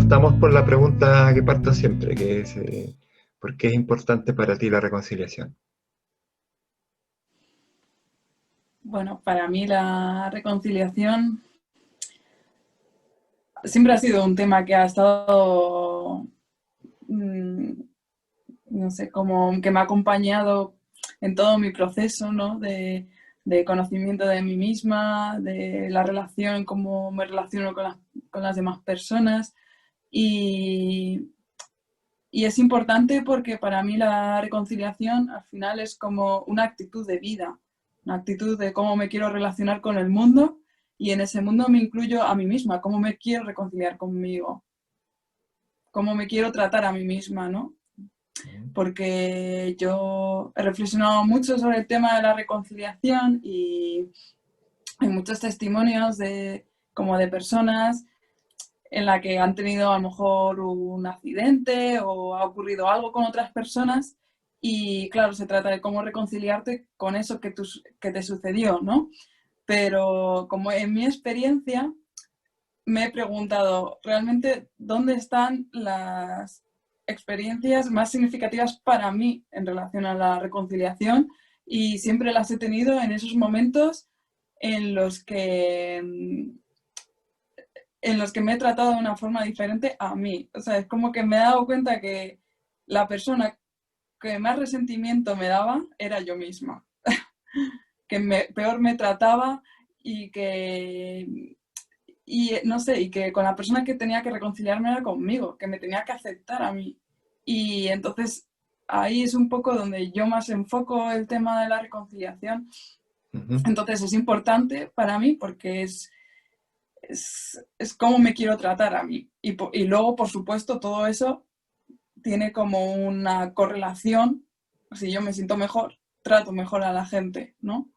partamos por la pregunta que parto siempre, que es ¿por qué es importante para ti la reconciliación? Bueno, para mí la reconciliación siempre ha sido un tema que ha estado, mm, no sé, como que me ha acompañado en todo mi proceso, ¿no? De conocimiento de mí misma, de la relación, cómo me relaciono con las demás personas. Y, y es importante porque para mí la reconciliación al final es como una actitud de vida, una actitud de cómo me quiero relacionar con el mundo y en ese mundo me incluyo a mí misma, cómo me quiero reconciliar conmigo, cómo me quiero tratar a mí misma, ¿no? Porque yo he reflexionado mucho sobre el tema de la reconciliación y hay muchos testimonios como de personas en la que han tenido a lo mejor un accidente o ha ocurrido algo con otras personas y claro, se trata de cómo reconciliarte con eso que te sucedió, ¿no? Pero como en mi experiencia me he preguntado realmente dónde están las experiencias más significativas para mí en relación a la reconciliación y siempre las he tenido en esos momentos en los que en los que me he tratado de una forma diferente a mí. O sea, es como que me he dado cuenta que la persona que más resentimiento me daba era yo misma, que peor me trataba y que, y no sé, y que con la persona que tenía que reconciliarme era conmigo, que me tenía que aceptar a mí. Y entonces ahí es un poco donde yo más enfoco el tema de la reconciliación. Ujú. Entonces es importante para mí porque es cómo me quiero tratar a mí. Y luego, por supuesto, todo eso tiene como una correlación. Si yo me siento mejor, trato mejor a la gente, ¿no?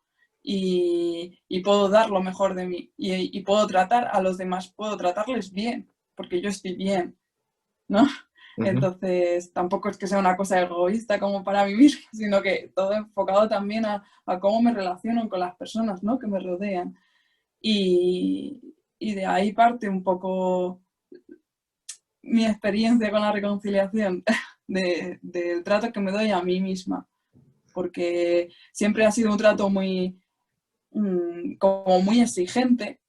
Y puedo dar lo mejor de mí. Y puedo tratar a los demás, puedo tratarles bien, porque yo estoy bien, ¿no? Ujú. Entonces, tampoco es que sea una cosa egoísta como para vivir, sino que todo enfocado también a cómo me relaciono con las personas, ¿no? Que me rodean. Y de ahí parte un poco mi experiencia con la reconciliación, del trato que me doy a mí misma, porque siempre ha sido un trato como muy exigente,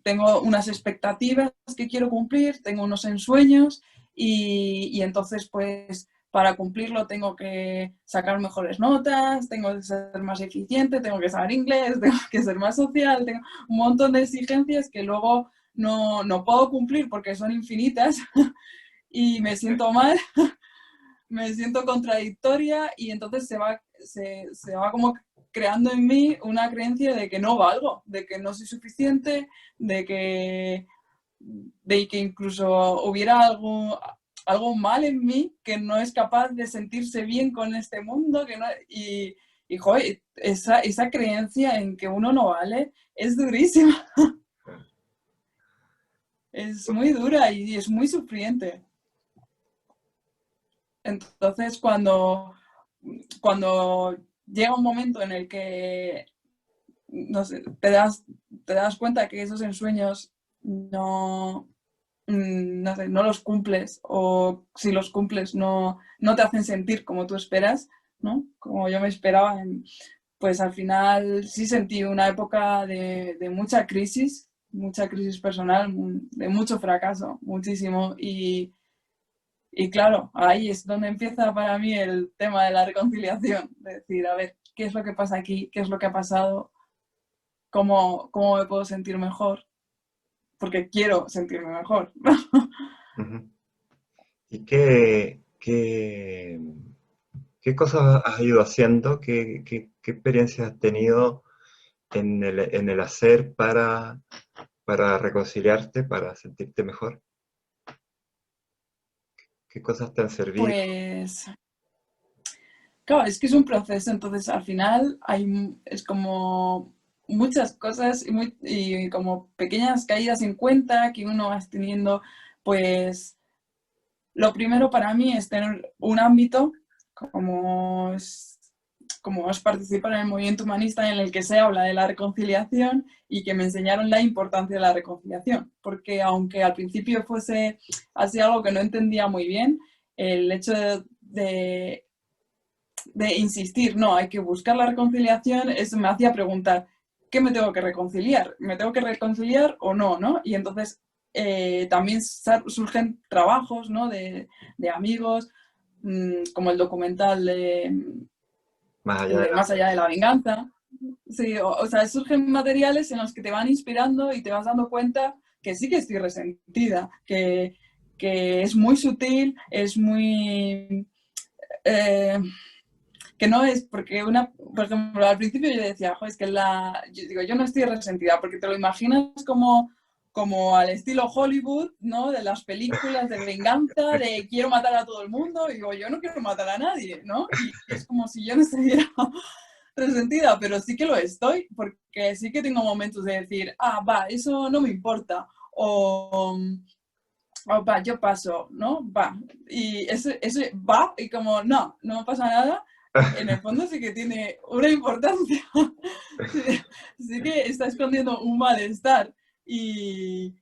tengo unas expectativas que quiero cumplir, tengo unos ensueños y entonces pues para cumplirlo tengo que sacar mejores notas, tengo que ser más eficiente, tengo que saber inglés, tengo que ser más social, tengo un montón de exigencias que luego no puedo cumplir porque son infinitas y me siento mal, me siento contradictoria y entonces se va como creando en mí una creencia de que no valgo, de que no soy suficiente, de que incluso hubiera algo mal en mí que no es capaz de sentirse bien con este mundo que no, y joder, esa creencia en que uno no vale es durísima, es muy dura y es muy sufriente. Entonces, cuando llega un momento en el que no sé, te das cuenta que esos ensueños no sé, no los cumples o si los cumples no te hacen sentir como tú esperas, ¿no? Como yo me esperaba, pues al final sí sentí una época de mucha crisis personal, de mucho fracaso, muchísimo. Y claro, ahí es donde empieza para mí el tema de la reconciliación, de decir, a ver, ¿qué es lo que pasa aquí? ¿Qué es lo que ha pasado? ¿Cómo me puedo sentir mejor? Porque quiero sentirme mejor. Ujú. ¿Y qué cosas has ido haciendo? ¿Qué experiencias has tenido en el hacer para reconciliarte, para sentirte mejor? ¿Qué cosas te han servido? Pues, claro, es que es un proceso, entonces al final es como muchas cosas y como pequeñas caídas en cuenta que uno va teniendo, pues lo primero para mí es tener un ámbito como como es participar en el movimiento humanista en el que se habla de la reconciliación y que me enseñaron la importancia de la reconciliación, porque aunque al principio fuese así algo que no entendía muy bien, el hecho de insistir, no, hay que buscar la reconciliación, eso me hacía preguntar, ¿qué me tengo que reconciliar? ¿Me tengo que reconciliar o no? ¿No? Y entonces también surgen trabajos, ¿no? de amigos, como el documental Más allá de la Más allá de la venganza. Sí, o sea, surgen materiales en los que te van inspirando y te vas dando cuenta que sí que estoy resentida, que es muy sutil, es muy... que no es porque por ejemplo, al principio yo decía, es que yo digo, yo no estoy resentida, porque te lo imaginas como al estilo Hollywood, ¿no? De las películas de venganza, de quiero matar a todo el mundo, y digo, yo no quiero matar a nadie, ¿no? Y es como si yo no estuviera resentida, pero sí que lo estoy, porque sí que tengo momentos de decir, va, eso no me importa, o va, yo paso, ¿no? Va. Y eso va, y como, no pasa nada, en el fondo sí que tiene una importancia. Sí que está escondiendo un malestar. Y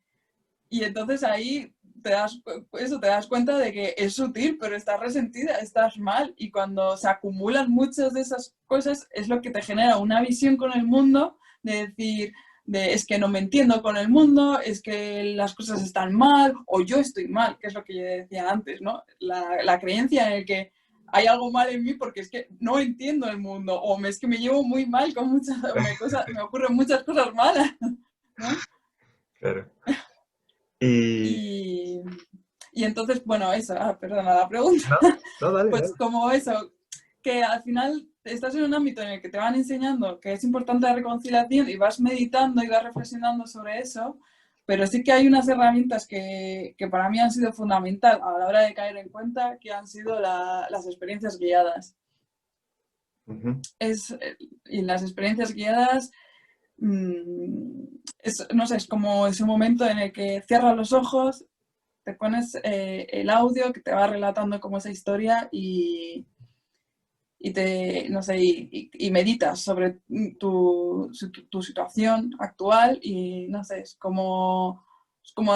entonces ahí te das cuenta de que es sutil, pero estás resentida, estás mal. Y cuando se acumulan muchas de esas cosas, es lo que te genera una visión con el mundo de decir, es que no me entiendo con el mundo, es que las cosas están mal, o yo estoy mal, que es lo que yo decía antes, ¿no? La creencia en el que hay algo mal en mí porque es que no entiendo el mundo, o es que me llevo muy mal con me ocurren muchas cosas malas, ¿no? Claro. Y... Y, y entonces, bueno, eso, perdona la pregunta, No, no, dale, dale. pues como eso, que al final estás en un ámbito en el que te van enseñando que es importante la reconciliación y vas meditando y vas reflexionando sobre eso, pero sí que hay unas herramientas que para mí han sido fundamental a la hora de caer en cuenta, que han sido las experiencias guiadas. Ujú. Y las experiencias guiadas, no sé, es como ese momento en el que cierras los ojos, te pones el audio que te va relatando como esa historia no sé, y meditas sobre tu situación actual y no sé, como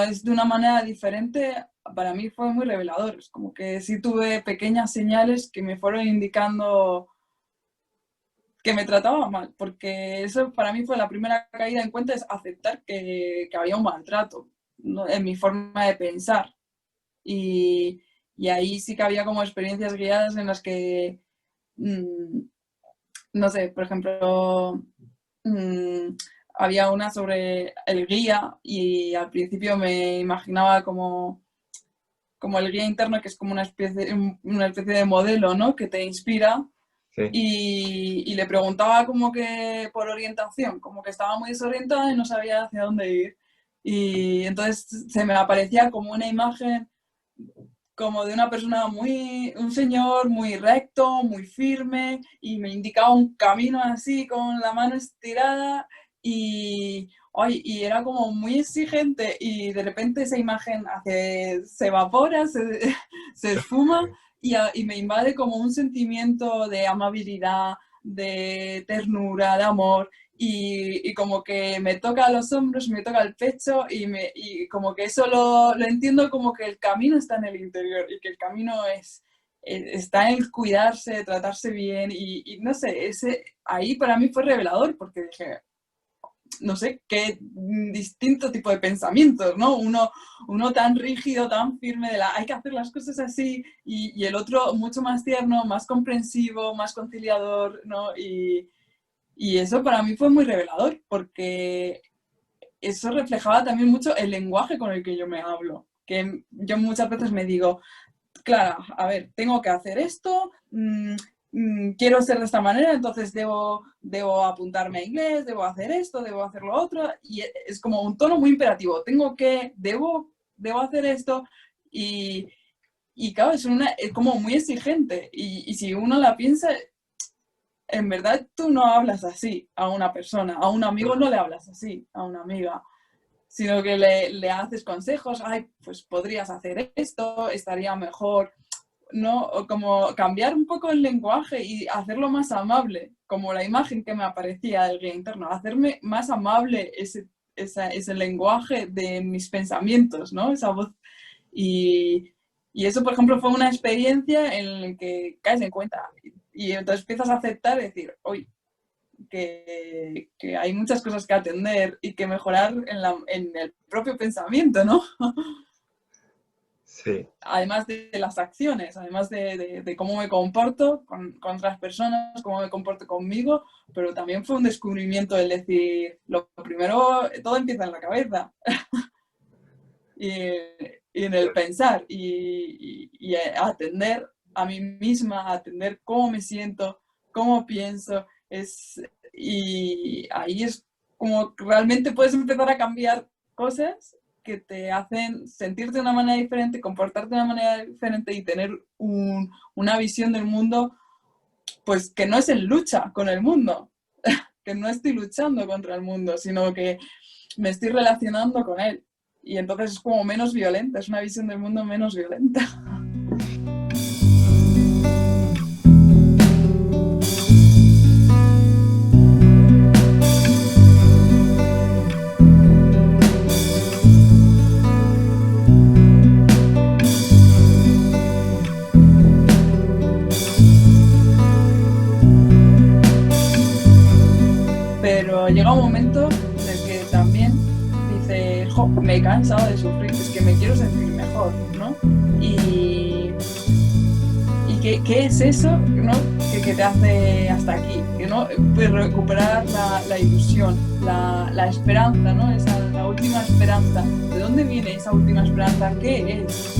es de una manera diferente, para mí fue muy revelador. Es como que sí tuve pequeñas señales que me fueron indicando que me trataba mal, porque eso para mí fue la primera caída en cuenta, es aceptar que había un maltrato, ¿no? En mi forma de pensar. Y, y ahí sí que había como experiencias guiadas en las que, no sé, por ejemplo, había una sobre el guía y al principio me imaginaba como el guía interno, que es como una especie de modelo, ¿no? Que te inspira. Sí. Y le preguntaba como que por orientación, como que estaba muy desorientada y no sabía hacia dónde ir. Y entonces se me aparecía como una imagen como de una persona un señor muy recto, muy firme, y me indicaba un camino así con la mano estirada y era como muy exigente y de repente esa imagen se evapora, se esfuma y me invade como un sentimiento de amabilidad, de ternura, de amor y como que me toca los hombros, me toca el pecho y como que eso lo entiendo como que el camino está en el interior y que el camino está en el cuidarse, tratarse bien y no sé, ahí para mí fue revelador porque dije, no sé, qué distinto tipo de pensamientos, ¿no? Uno tan rígido, tan firme de hay que hacer las cosas así y el otro mucho más tierno, más comprensivo, más conciliador, ¿no? Y eso para mí fue muy revelador, porque eso reflejaba también mucho el lenguaje con el que yo me hablo. Que yo muchas veces me digo, claro, a ver, tengo que hacer esto, quiero ser de esta manera, entonces debo apuntarme a inglés, debo hacer esto, debo hacer lo otro, y es como un tono muy imperativo, debo hacer esto, y claro, es como muy exigente, y si uno la piensa, en verdad tú no hablas así a una persona, a un amigo no le hablas así, a una amiga, sino que le haces consejos, ay, pues podrías hacer esto, estaría mejor ¿no? O como cambiar un poco el lenguaje y hacerlo más amable, como la imagen que me aparecía del guía interno, hacerme más amable ese lenguaje de mis pensamientos, ¿no? Esa voz. Y eso, por ejemplo, fue una experiencia en la que caes en cuenta y entonces empiezas a aceptar y decir, oye, que hay muchas cosas que atender y que mejorar en el propio pensamiento, ¿no? Sí, Además de las acciones, además de cómo me comporto con otras personas, cómo me comporto conmigo, pero también fue un descubrimiento el decir, lo primero, todo empieza en la cabeza y, y en el pensar y atender a mí misma, atender cómo me siento, cómo pienso, y ahí es como realmente puedes empezar a cambiar cosas que te hacen sentirte de una manera diferente, comportarte de una manera diferente y tener una visión del mundo, pues que no es en lucha con el mundo, que no estoy luchando contra el mundo, sino que me estoy relacionando con él. Y entonces es como menos violenta, es una visión del mundo menos violenta. Pero llega un momento en el que también dices, jo, me he cansado de sufrir, es que me quiero sentir mejor, ¿no? Y qué es eso, ¿no? Que te hace hasta aquí, ¿no? Pues recuperar la ilusión, la esperanza, ¿no? La última esperanza. ¿De dónde viene esa última esperanza? ¿Qué es?